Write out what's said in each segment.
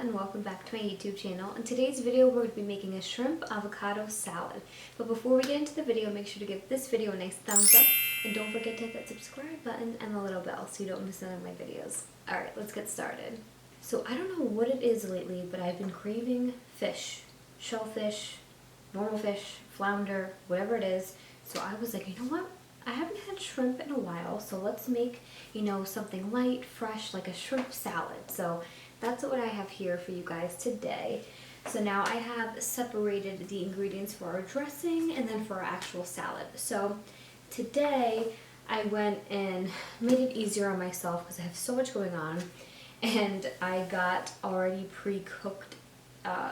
and welcome back to my YouTube channel. In today's video we're going to be making a shrimp avocado salad. But before we get into the video, make sure to give this video a nice thumbs up and don't forget to hit that subscribe button and the little bell so you don't miss none of my videos. Alright, let's get started. So I don't know what it is lately, but I've been craving fish. Shellfish, normal fish, flounder, whatever it is. So I was like, you know what? I haven't had shrimp in a while, so let's make, something light, fresh, like a shrimp salad. So that's what I have here for you guys today. So now I have separated the ingredients for our dressing and then for our actual salad. So today I went and made it easier on myself because I have so much going on, and I got already pre-cooked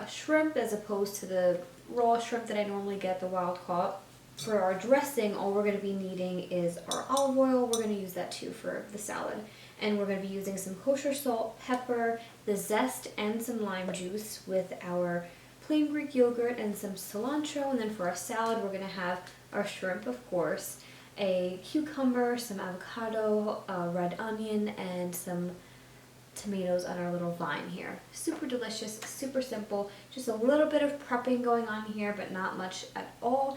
shrimp as opposed to the raw shrimp that I normally get, the wild caught. For our dressing, all we're going to be needing is our olive oil. We're going to use that too for the salad. And we're going to be using some kosher salt, pepper, the zest, and some lime juice with our plain Greek yogurt and some cilantro. And then for our salad, we're going to have our shrimp, of course, a cucumber, some avocado, a red onion, and some tomatoes on our little vine here. Super delicious, super simple. Just a little bit of prepping going on here, but not much at all.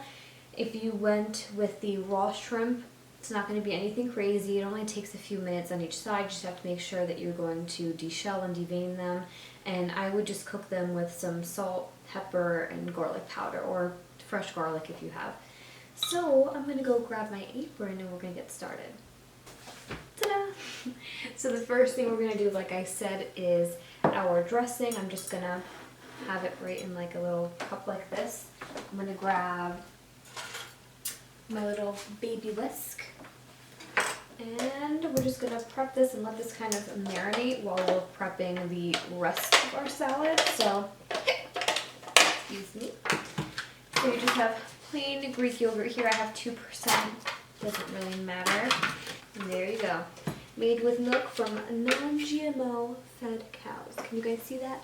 If you went with the raw shrimp, it's not going to be anything crazy. It only takes a few minutes on each side. You just have to make sure that you're going to deshell and devein them. And I would just cook them with some salt, pepper, and garlic powder, or fresh garlic if you have. So I'm going to go grab my apron and we're going to get started. Ta-da! So the first thing we're going to do, like I said, is our dressing. I'm just going to have it right in like a little cup like this. I'm going to grab my little baby whisk, and we're just going to prep this and let this kind of marinate while we're prepping the rest of our salad. So, excuse me. So you just have plain Greek yogurt here. I have 2%, doesn't really matter. And there you go. Made with milk from non-GMO fed cows. Can you guys see that?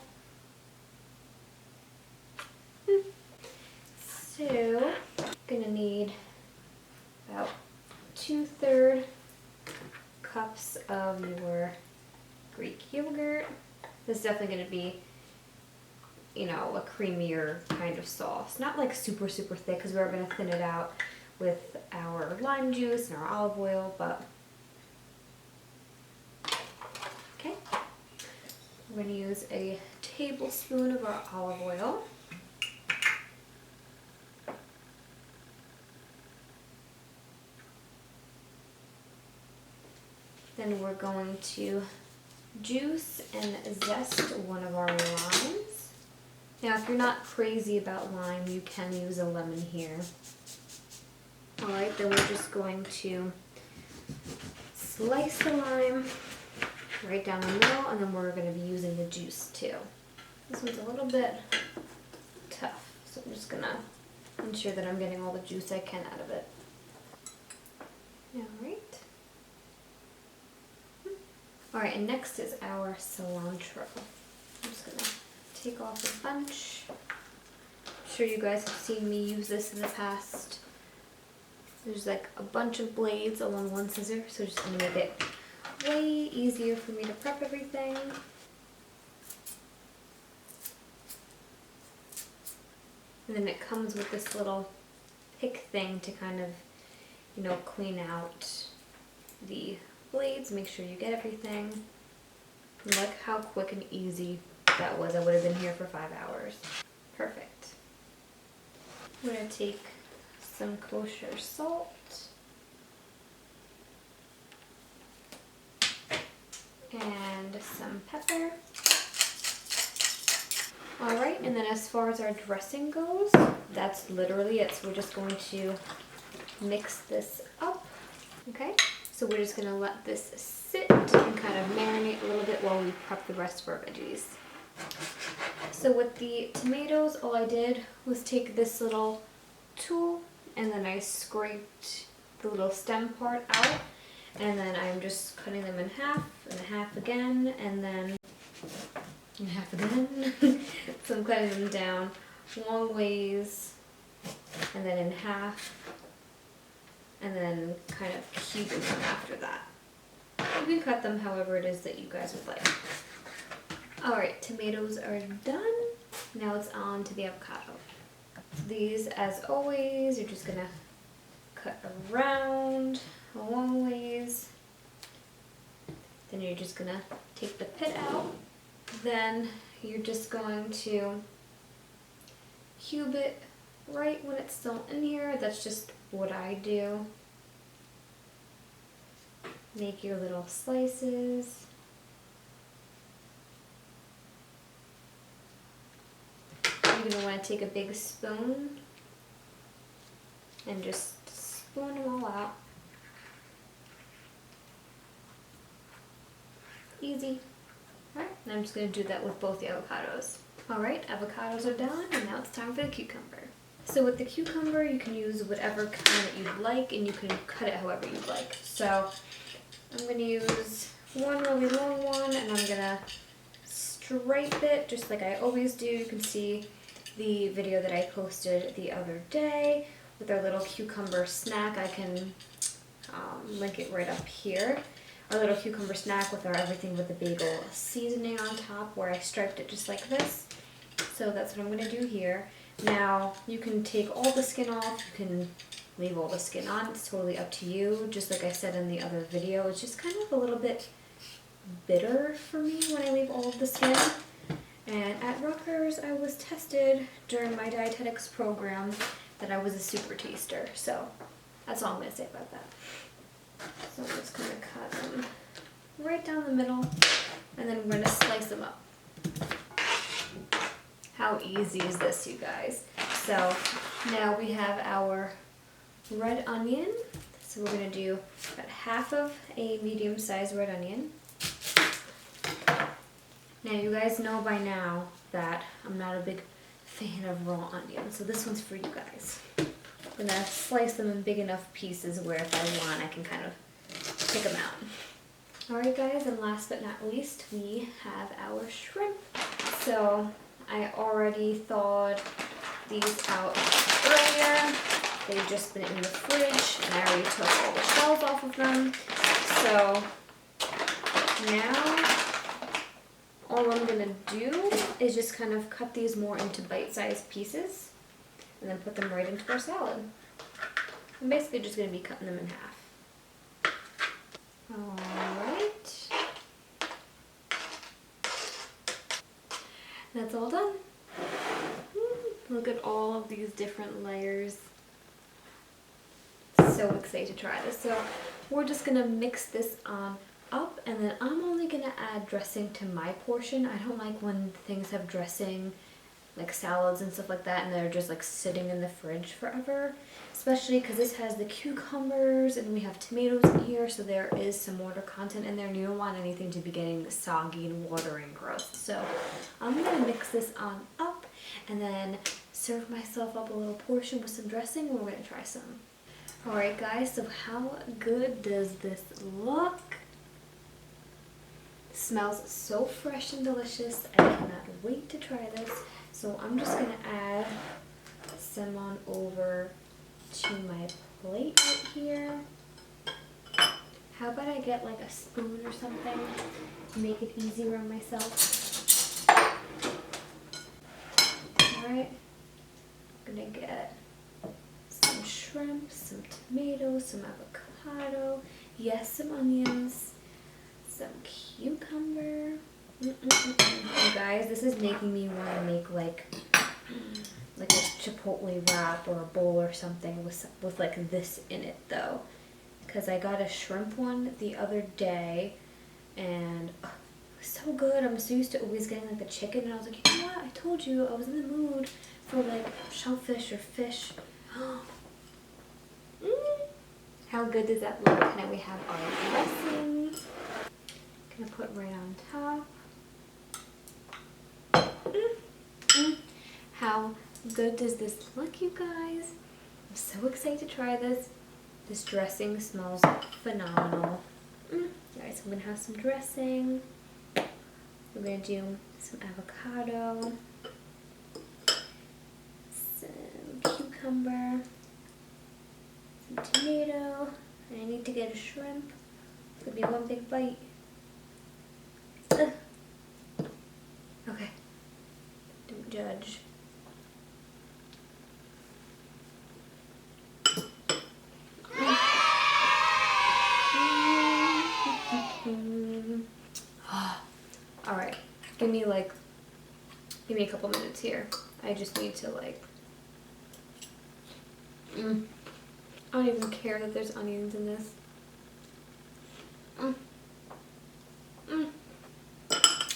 So, gonna need about 2/3 cups of your Greek yogurt. This is definitely going to be, a creamier kind of sauce. Not like super, super thick because we're going to thin it out with our lime juice and our olive oil, but okay. We're going to use a tablespoon of our olive oil. Then we're going to juice and zest one of our limes. Now, if you're not crazy about lime, you can use a lemon here. Alright, then we're just going to slice the lime right down the middle, and then we're going to be using the juice too. This one's a little bit tough, so I'm just going to ensure that I'm getting all the juice I can out of it. Alright. Alright, and next is our cilantro. I'm just going to take off a bunch. I'm sure you guys have seen me use this in the past. There's like a bunch of blades along one scissor, so just going to make it way easier for me to prep everything. And then it comes with this little pick thing to kind of, clean out the blades, make sure you get everything. And look how quick and easy that was. I would have been here for 5 hours. Perfect. I'm going to take some kosher salt and some pepper. Alright, and then as far as our dressing goes, that's literally it. So we're just going to mix this up. Okay? So we're just going to let this sit and kind of marinate a little bit while we prep the rest of our veggies. So with the tomatoes, all I did was take this little tool and then I scraped the little stem part out. And then I'm just cutting them in half again, and then in half again. So I'm cutting them down long ways and then in half. And then kind of cubing them after that. You can cut them however it is that you guys would like. Alright, tomatoes are done. Now it's on to the avocado. These, as always, you're just gonna cut around a long ways. Then you're just gonna take the pit out. Then you're just going to cube it right when it's still in here. That's just what I do. Make your little slices. You're gonna want to take a big spoon and just spoon them all out. Easy. Alright, and I'm just going to do that with both the avocados. Alright, avocados are done, and now it's time for the cucumber. So with the cucumber, you can use whatever kind that you'd like, and you can cut it however you'd like. So I'm going to use one really long one, and I'm going to stripe it just like I always do. You can see the video that I posted the other day with our little cucumber snack. I can link it right up here. Our little cucumber snack with our everything with the bagel seasoning on top, where I striped it just like this. So that's what I'm going to do here. Now you can take all the skin off, you can leave all the skin on, it's totally up to you. Just like I said in the other video, it's just kind of a little bit bitter for me when I leave all of the skin. And at Rutgers, I was tested during my dietetics program that I was a super taster. So that's all I'm going to say about that. So I'm just going to cut them right down the middle, and then we're going to slice them up. How easy is this, you guys? So now we have our red onion. So we're going to do about half of a medium-sized red onion. Now you guys know by now that I'm not a big fan of raw onions, so this one's for you guys. I'm going to slice them in big enough pieces where if I want I can kind of pick them out. Alright guys, and last but not least we have our shrimp. So I already thawed these out earlier. They've just been in the fridge and I already took all the shells off of them. So now all I'm going to do is just kind of cut these more into bite-sized pieces and then put them right into our salad. I'm basically just going to be cutting them in half. Alright. That's all done. Look at all of these different layers. So excited to try this. So we're just going to mix this on up, and then I'm only going to add dressing to my portion. I don't like when things have dressing, like salads and stuff like that, and they're just like sitting in the fridge forever, especially because this has the cucumbers and we have tomatoes in here, so there is some water content in there and you don't want anything to be getting soggy and watery and gross. So I'm going to mix this on up and then serve myself up a little portion with some dressing, and we're going to try some. Alright guys, so how good does this look? It smells so fresh and delicious. I cannot wait to try this. So I'm just going to add some on over to my plate right here. How about I get like a spoon or something to make it easier on myself? Alright, I'm going to get some shrimp, some tomatoes, some avocado, yes, some onions, some cucumber. You guys, this is making me want to make like a chipotle wrap or a bowl or something with like this in it though, because I got a shrimp one the other day and it was so good. I'm so used to always getting like the chicken, and I was like, you know what, I told you I was in the mood for like shellfish or fish. How good does that look? Now we have our dressing. Gonna put right on top. How good does this look, you guys? I'm so excited to try this. This dressing smells phenomenal. Alright, so I'm gonna have some dressing. We're gonna do some avocado, some cucumber, some tomato, and I need to get a shrimp. It's gonna be one big bite. judge. Alright, give me a couple minutes here. I just need to I don't even care that there's onions in this.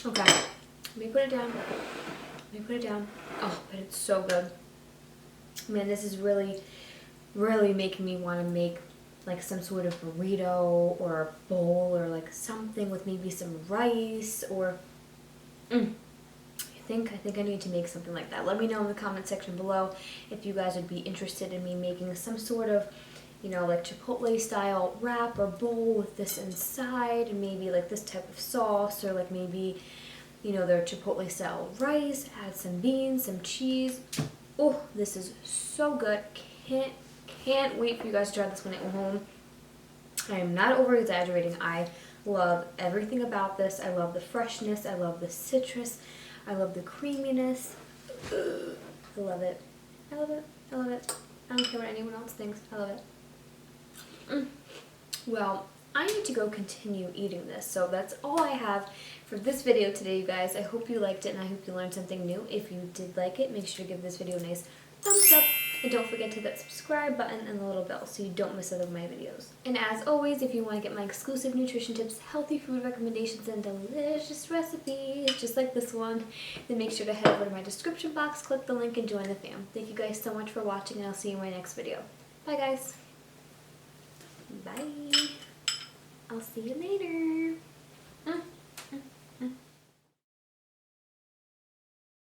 Okay, let me put it down. Oh, but it's so good. Man, this is really, really making me want to make like some sort of burrito or a bowl or like something with maybe some rice or I think I need to make something like that. Let me know in the comment section below if you guys would be interested in me making some sort of, you know, like Chipotle style wrap or bowl with this inside and maybe like this type of sauce, or like maybe, you know, their Chipotle style rice, add some beans, some cheese. Oh, this is so good. Can't wait for you guys to try this when at home. I am not over exaggerating. I love everything about this. I love the freshness. I love the citrus. I love the creaminess. I love it. I love it. I love it. I don't care what anyone else thinks. I love it. Well, I need to go continue eating this. So that's all I have for this video today, you guys. I hope you liked it and I hope you learned something new. If you did like it, make sure to give this video a nice thumbs up. And don't forget to hit that subscribe button and the little bell so you don't miss other of my videos. And as always, if you want to get my exclusive nutrition tips, healthy food recommendations, and delicious recipes just like this one, then make sure to head over to my description box, click the link, and join the fam. Thank you guys so much for watching, and I'll see you in my next video. Bye, guys. Bye. I'll see you later.